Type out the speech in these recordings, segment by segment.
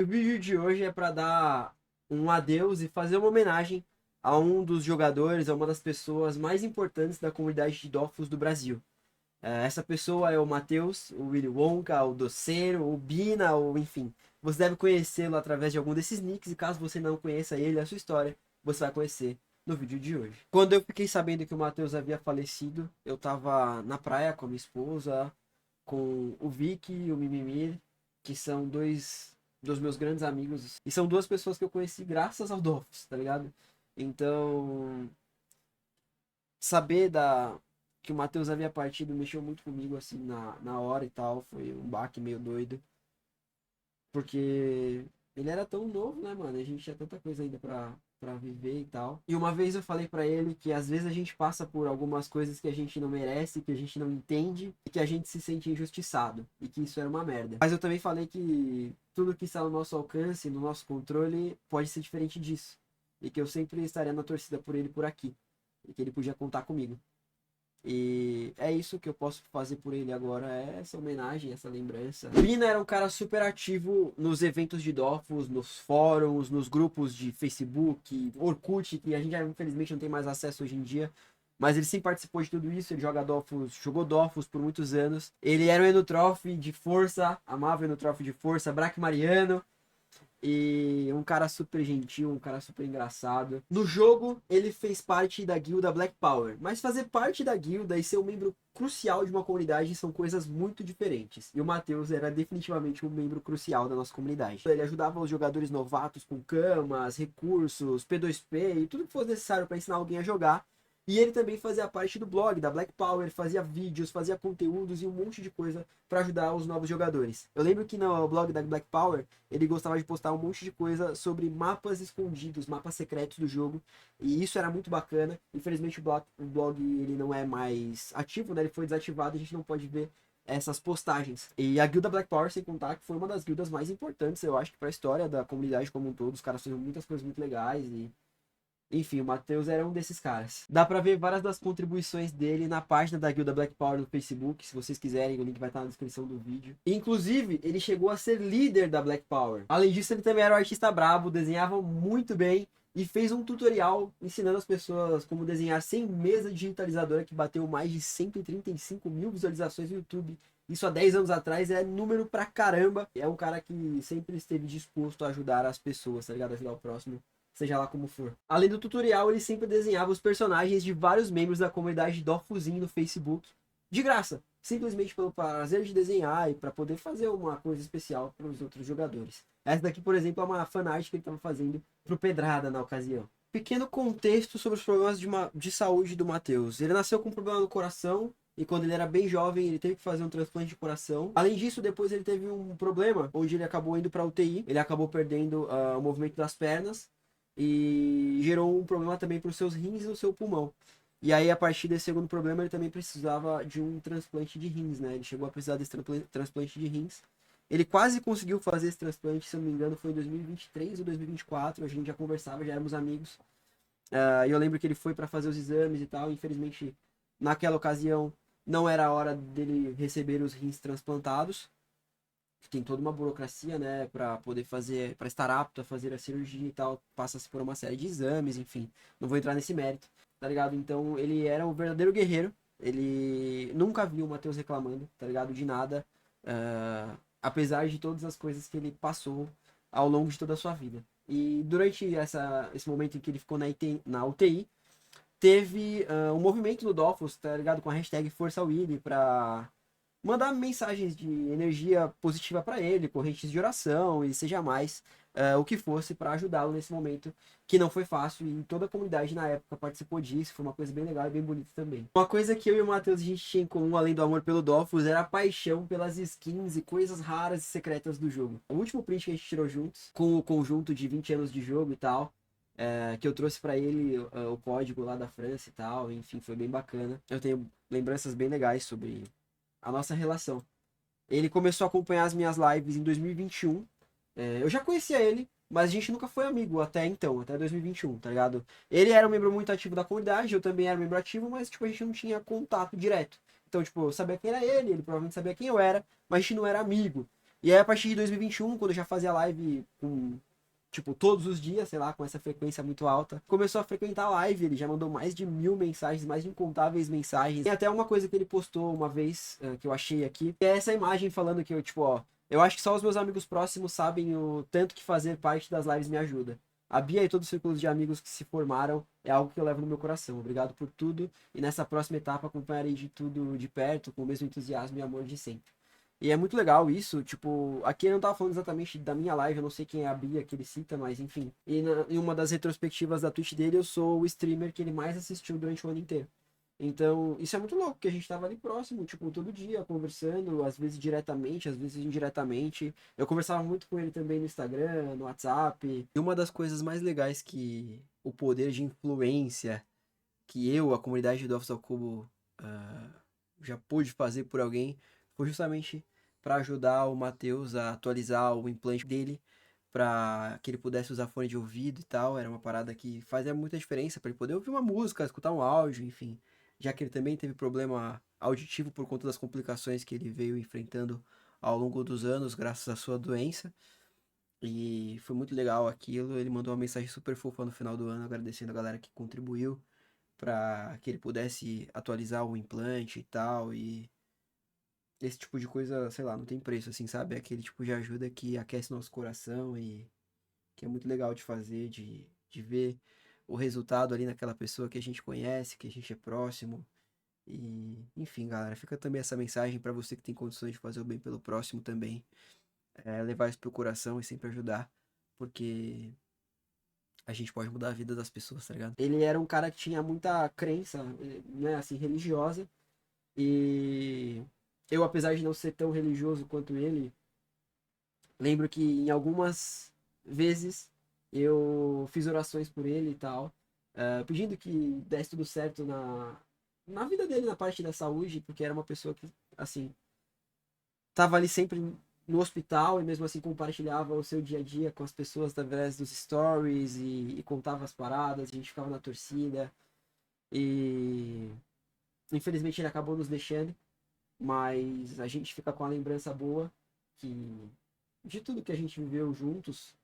O vídeo de hoje é para dar um adeus e fazer uma homenagem a um dos jogadores, a uma das pessoas mais importantes da comunidade de Dofus do Brasil. Essa pessoa é o Matheus, o Willy Wonka, o Doceiro, o Bina, ou enfim. Você deve conhecê-lo através de algum desses nicks e caso você não conheça ele, a sua história, você vai conhecer no vídeo de hoje. Quando eu fiquei sabendo que o Matheus havia falecido, eu tava na praia com a minha esposa, com o Vicky e o Mimimi, que são dois dos meus grandes amigos. E são duas pessoas que eu conheci graças ao Dofus, tá ligado? Então, saber que o Matheus havia partido mexeu muito comigo, assim, na hora e tal. Foi um baque meio doido. Porque ele era tão novo, né, mano? A gente tinha tanta coisa ainda pra viver e tal. E uma vez eu falei pra ele que às vezes a gente passa por algumas coisas que a gente não merece, que a gente não entende e que a gente se sente injustiçado. E que isso era uma merda. Mas eu também falei que tudo que está no nosso alcance, no nosso controle, pode ser diferente disso. E que eu sempre estaria na torcida por ele por aqui. E que ele podia contar comigo. E é isso que eu posso fazer por ele agora, é essa homenagem, essa lembrança. Pina era um cara super ativo nos eventos de Dofus, nos fóruns, nos grupos de Facebook, Orkut, que a gente infelizmente não tem mais acesso hoje em dia. Mas ele sempre participou de tudo isso, ele jogou Dofus por muitos anos. Ele era o Enotrof de força, amava o Enotrof de força, Braque Mariano. E um cara super gentil, um cara super engraçado. No jogo, ele fez parte da guilda Black Power. Mas fazer parte da guilda e ser um membro crucial de uma comunidade são coisas muito diferentes. E o Matheus era definitivamente um membro crucial da nossa comunidade. Ele ajudava os jogadores novatos com camas, recursos, P2P e tudo que fosse necessário para ensinar alguém a jogar. E ele também fazia parte do blog da Black Power, fazia vídeos, fazia conteúdos e um monte de coisa para ajudar os novos jogadores. Eu lembro que no blog da Black Power ele gostava de postar um monte de coisa sobre mapas escondidos, mapas secretos do jogo, e isso era muito bacana. Infelizmente o blog ele não é mais ativo, né? Ele foi desativado, a gente não pode ver essas postagens. E a guilda Black Power, sem contar, que foi uma das guildas mais importantes, eu acho, para a história da comunidade como um todo. Os caras fizeram muitas coisas muito legais e enfim, o Matheus era um desses caras. Dá pra ver várias das contribuições dele na página da Guilda Black Power no Facebook. Se vocês quiserem, o link vai estar na descrição do vídeo. Inclusive, ele chegou a ser líder da Black Power. Além disso, ele também era um artista brabo, desenhava muito bem e fez um tutorial ensinando as pessoas como desenhar sem mesa digitalizadora, que bateu mais de 135 mil visualizações no YouTube. Isso há 10 anos atrás é número pra caramba. É um cara que sempre esteve disposto a ajudar as pessoas, tá ligado? Ajudar o próximo, seja lá como for. Além do tutorial, ele sempre desenhava os personagens de vários membros da comunidade Dofuzinho no Facebook, de graça, simplesmente pelo prazer de desenhar e para poder fazer uma coisa especial para os outros jogadores. Essa daqui, por exemplo, é uma fanart que ele estava fazendo pro Pedrada na ocasião. Pequeno contexto sobre os problemas de saúde do Matheus. Ele nasceu com um problema no coração e quando ele era bem jovem, ele teve que fazer um transplante de coração. Além disso, depois ele teve um problema onde ele acabou indo para UTI. Ele acabou perdendo o movimento das pernas e gerou um problema também para os seus rins e o seu pulmão. E aí, a partir desse segundo problema, ele também precisava de um transplante de rins, né? Ele chegou a precisar desse transplante de rins. Ele quase conseguiu fazer esse transplante, se eu não me engano, foi em 2023 ou 2024. A gente já conversava, já éramos amigos. E eu lembro que ele foi para fazer os exames e tal. Infelizmente, naquela ocasião, não era a hora dele receber os rins transplantados. Tem toda uma burocracia, né, para poder fazer, para estar apto a fazer a cirurgia e tal, passa-se por uma série de exames, enfim. Não vou entrar nesse mérito, tá ligado? Então, ele era um verdadeiro guerreiro. Ele nunca viu o Matheus reclamando, tá ligado? De nada, apesar de todas as coisas que ele passou ao longo de toda a sua vida. E durante esse momento em que ele ficou na UTI, teve um movimento no Dofus, tá ligado? Com a hashtag Força Willy pra mandar mensagens de energia positiva para ele, correntes de oração e seja mais o que fosse para ajudá-lo nesse momento que não foi fácil e toda a comunidade na época participou disso, foi uma coisa bem legal e bem bonita também. Uma coisa que eu e o Matheus a gente tinha em comum, além do amor pelo Dofus, era a paixão pelas skins e coisas raras e secretas do jogo. O último print que a gente tirou juntos, com o conjunto de 20 anos de jogo e tal, que eu trouxe para ele o código lá da França e tal, enfim, foi bem bacana. Eu tenho lembranças bem legais sobre a nossa relação. Ele começou a acompanhar as minhas lives em 2021. Eu já conhecia ele, mas a gente nunca foi amigo até então, até 2021, tá ligado? Ele era um membro muito ativo da comunidade, eu também era um membro ativo, mas tipo, a gente não tinha contato direto. Então, tipo, eu sabia quem era ele, ele provavelmente sabia quem eu era, mas a gente não era amigo. E aí, a partir de 2021, quando eu já fazia live com, tipo, todos os dias, sei lá, com essa frequência muito alta, começou a frequentar a live, ele já mandou mais de 1000 mensagens, mais de incontáveis mensagens. Tem até uma coisa que ele postou uma vez, que eu achei aqui, que é essa imagem falando que eu, tipo, ó, eu acho que só os meus amigos próximos sabem o tanto que fazer parte das lives me ajuda. A Bia e todos os círculos de amigos que se formaram é algo que eu levo no meu coração. Obrigado por tudo e nessa próxima etapa acompanharei de tudo de perto, com o mesmo entusiasmo e amor de sempre. E é muito legal isso, tipo, aqui eu não tava falando exatamente da minha live, eu não sei quem é a Bia que ele cita, mas enfim. Em uma das retrospectivas da Twitch dele, eu sou o streamer que ele mais assistiu durante o ano inteiro. Então, isso é muito louco, que a gente tava ali próximo, tipo, todo dia, conversando, às vezes diretamente, às vezes indiretamente. Eu conversava muito com ele também no Instagram, no WhatsApp. E uma das coisas mais legais que o poder de influência que eu, a comunidade do Office ao Cubo, já pude fazer por alguém, foi justamente para ajudar o Matheus a atualizar o implante dele, para que ele pudesse usar fone de ouvido e tal. Era uma parada que fazia muita diferença para ele poder ouvir uma música, escutar um áudio, enfim. Já que ele também teve problema auditivo por conta das complicações que ele veio enfrentando ao longo dos anos, graças à sua doença. E foi muito legal aquilo. Ele mandou uma mensagem super fofa no final do ano, agradecendo a galera que contribuiu para que ele pudesse atualizar o implante e tal. E esse tipo de coisa, sei lá, não tem preço, assim, sabe? É aquele tipo de ajuda que aquece nosso coração e que é muito legal de fazer, de ver o resultado ali naquela pessoa que a gente conhece, que a gente é próximo. E, enfim, galera, fica também essa mensagem para você que tem condições de fazer o bem pelo próximo também. Levar isso pro coração e sempre ajudar, porque a gente pode mudar a vida das pessoas, tá ligado? Ele era um cara que tinha muita crença, né, assim, religiosa. E eu, apesar de não ser tão religioso quanto ele, lembro que em algumas vezes eu fiz orações por ele e tal, pedindo que desse tudo certo na vida dele, na parte da saúde, porque era uma pessoa que, assim, tava ali sempre no hospital e mesmo assim compartilhava o seu dia a dia com as pessoas através dos stories e contava as paradas, a gente ficava na torcida e infelizmente ele acabou nos deixando, mas a gente fica com a lembrança boa que de tudo que a gente viveu juntos,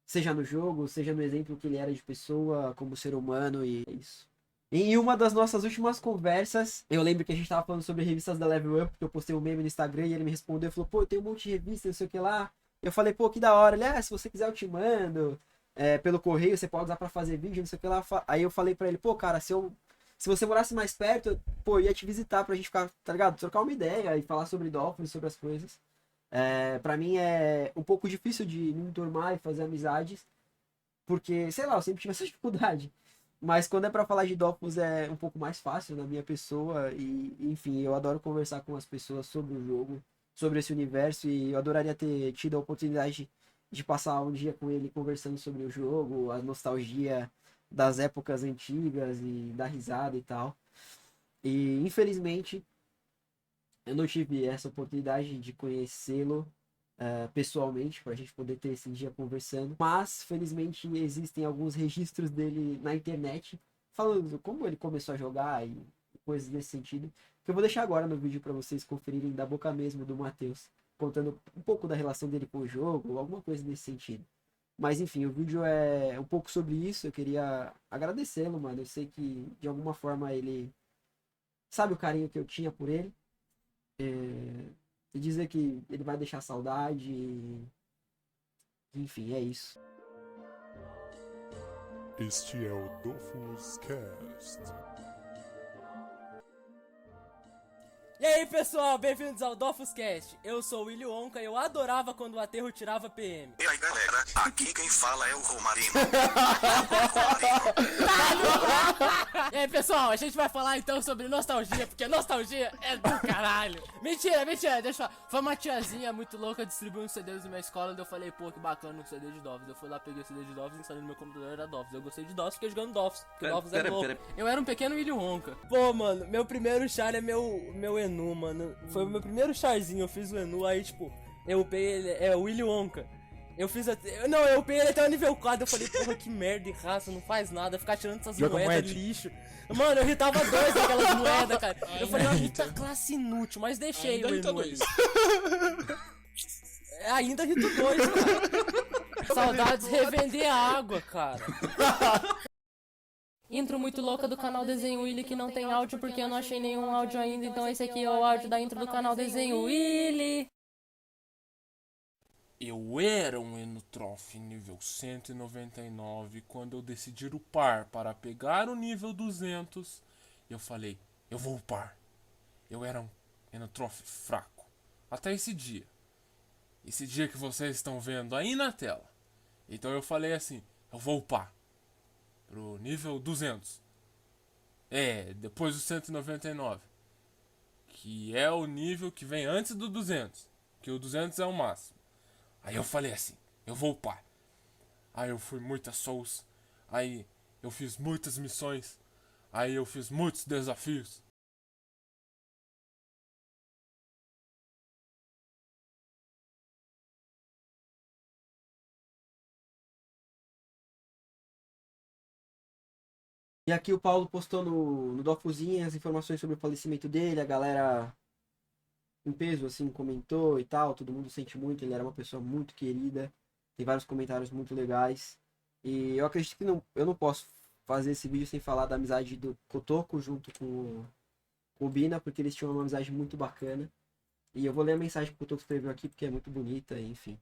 seja no jogo, seja no exemplo que ele era de pessoa, como ser humano, e é isso. Em uma das nossas últimas conversas, eu lembro que a gente tava falando sobre revistas da Level Up, porque eu postei um meme no Instagram e ele me respondeu, falou, pô, eu tenho um monte de revista, não sei o que lá. Eu falei, pô, que da hora. Ele, se você quiser eu te mando, pelo correio, você pode usar pra fazer vídeo, não sei o que lá. Aí eu falei pra ele, pô, cara, se você morasse mais perto, pô, eu ia te visitar pra gente ficar, tá ligado? Trocar uma ideia e falar sobre Dolphins, sobre as coisas. Pra mim é um pouco difícil de me enturmar e fazer amizades, porque, sei lá, eu sempre tive essa dificuldade. Mas quando é pra falar de Dolphins é um pouco mais fácil na minha pessoa e, enfim, eu adoro conversar com as pessoas sobre o jogo, sobre esse universo e eu adoraria ter tido a oportunidade de passar um dia com ele conversando sobre o jogo, a nostalgia das épocas antigas e da risada e tal. E, infelizmente, eu não tive essa oportunidade de conhecê-lo pessoalmente, para a gente poder ter esse dia conversando. Mas, felizmente, existem alguns registros dele na internet, falando como ele começou a jogar e coisas nesse sentido, que eu vou deixar agora no vídeo para vocês conferirem da boca mesmo do Matheus, contando um pouco da relação dele com o jogo, ou alguma coisa nesse sentido. Mas enfim, o vídeo é um pouco sobre isso, eu queria agradecê-lo, mano. Eu sei que de alguma forma ele sabe o carinho que eu tinha por ele. E dizer que ele vai deixar saudade. Enfim, é isso. Este é o Dofus Cast. E aí pessoal, bem-vindos ao Dofus Cast. Eu sou o Willy Wonka e eu adorava quando o aterro tirava PM. E aí galera, aqui quem fala é o Romarino. E aí pessoal, a gente vai falar então sobre nostalgia, porque nostalgia é do caralho. Mentira, deixa eu falar. Foi uma tiazinha muito louca distribuindo uns CDs na minha escola, onde eu falei, pô, que bacana um CD de Dolphins. Eu fui lá, peguei o CD de Dolphins, instalei no meu computador, era Dolphins. Eu gostei de Dolphins, fiquei jogando Dolphins, porque Dolphins é louco. Eu era um pequeno Willy Wonka. Pô, mano, meu primeiro char é meu Enu, mano. Foi o meu primeiro charzinho, eu fiz o Enu, aí tipo, eu upei ele, o Willy Wonka. Eu fiz até. Não, eu upei ele até o nível 4. Eu falei, porra, que merda e raça, não faz nada. Ficar tirando essas moedas lixo. Mano, eu irritava dois daquelas moedas, cara. Eu falei, uma puta classe inútil, mas deixei o Enu ali. Ainda Rito 2, cara. Saudades revender água, cara. Intro muito louca do canal Desenho Willy que não tem áudio porque eu não achei nenhum áudio ainda. Então esse aqui é o áudio da intro do canal Desenho Willy. Eu era um Enotrof nível 199 quando eu decidi upar para pegar o nível 200. Eu falei, eu vou upar. Eu era um Enotrof fraco. Até esse dia. Esse dia que vocês estão vendo aí na tela. Então eu falei assim, eu vou upar pro nível 200. Depois do 199. Que é o nível que vem antes do 200. Que o 200 é o máximo. Aí eu falei assim, eu vou upar. Aí eu fui muitas souls. Aí eu fiz muitas missões. Aí eu fiz muitos desafios. E aqui o Paulo postou no Dofuzinha as informações sobre o falecimento dele, a galera em peso, assim, comentou e tal, todo mundo sente muito, ele era uma pessoa muito querida, tem vários comentários muito legais, e eu acredito que eu não posso fazer esse vídeo sem falar da amizade do Kotoko junto com o Bina, porque eles tinham uma amizade muito bacana, e eu vou ler a mensagem que o Kotoko escreveu aqui, porque é muito bonita, enfim.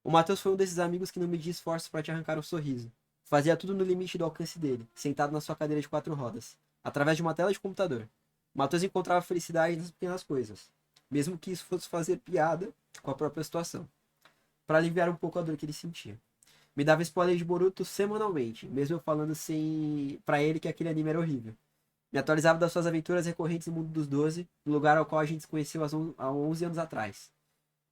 O Matheus foi um desses amigos que não media esforço para te arrancar um sorriso. Fazia tudo no limite do alcance dele, sentado na sua cadeira de 4 rodas, através de uma tela de computador. Matheus encontrava felicidade nas pequenas coisas, mesmo que isso fosse fazer piada com a própria situação, para aliviar um pouco a dor que ele sentia. Me dava spoiler de Boruto semanalmente, mesmo eu falando para ele que aquele anime era horrível. Me atualizava das suas aventuras recorrentes no mundo dos 12, no lugar ao qual a gente se conheceu há 11 anos atrás.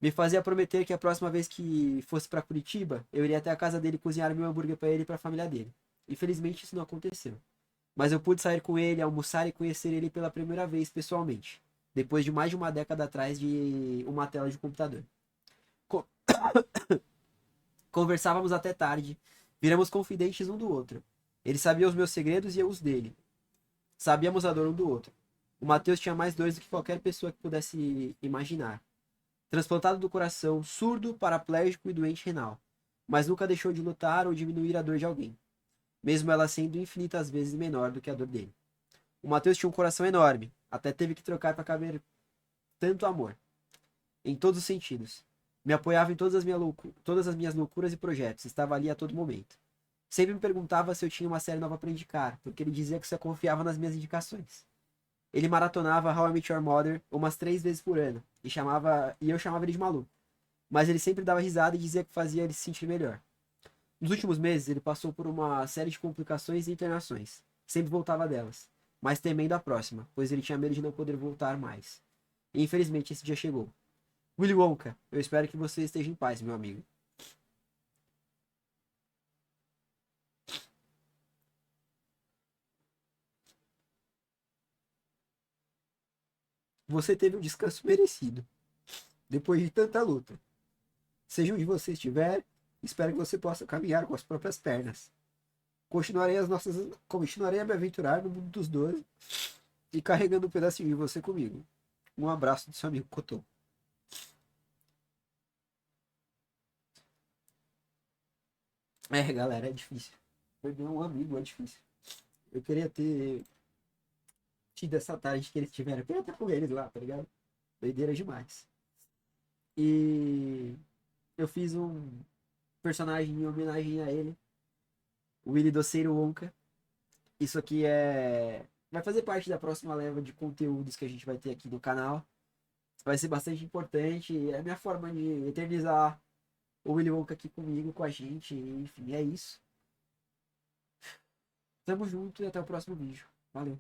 Me fazia prometer que a próxima vez que fosse para Curitiba, eu iria até a casa dele cozinhar meu hambúrguer para ele e para a família dele. Infelizmente isso não aconteceu. Mas eu pude sair com ele, almoçar e conhecer ele pela primeira vez pessoalmente, depois de mais de uma década atrás de uma tela de computador. Conversávamos até tarde, viramos confidentes um do outro. Ele sabia os meus segredos e eu os dele. Sabíamos a dor um do outro. O Matheus tinha mais dores do que qualquer pessoa que pudesse imaginar. Transplantado do coração, surdo, paraplégico e doente renal. Mas nunca deixou de lutar ou diminuir a dor de alguém, mesmo ela sendo infinitas vezes menor do que a dor dele. O Matheus tinha um coração enorme, até teve que trocar para caber tanto amor. Em todos os sentidos. Me apoiava em todas as minhas loucuras e projetos, estava ali a todo momento. Sempre me perguntava se eu tinha uma série nova para indicar, porque ele dizia que só confiava nas minhas indicações. Ele maratonava How I Met Your Mother umas 3 vezes por ano, e eu chamava ele de maluco. Mas ele sempre dava risada e dizia que fazia ele se sentir melhor. Nos últimos meses, ele passou por uma série de complicações e internações. Sempre voltava delas, mas temendo a próxima, pois ele tinha medo de não poder voltar mais. E infelizmente esse dia chegou. Willy Wonka, eu espero que você esteja em paz, meu amigo. Você teve um descanso merecido, depois de tanta luta. Seja onde você estiver, espero que você possa caminhar com as próprias pernas. Continuarei a me aventurar no mundo dos 12 e carregando um pedacinho de você comigo. Um abraço do seu amigo Cotô. Galera, é difícil. Perder um amigo é difícil. Eu queria ter tido essa tarde que eles tiveram. Eu queria estar com eles lá, tá ligado? Doideira demais. E eu fiz um personagem em homenagem a ele. O Willy Doceiro Wonka. Isso aqui vai fazer parte da próxima leva de conteúdos que a gente vai ter aqui no canal. Vai ser bastante importante. É a minha forma de eternizar o Willy Wonka aqui comigo, com a gente. Enfim, é isso. Tamo junto e até o próximo vídeo. Valeu.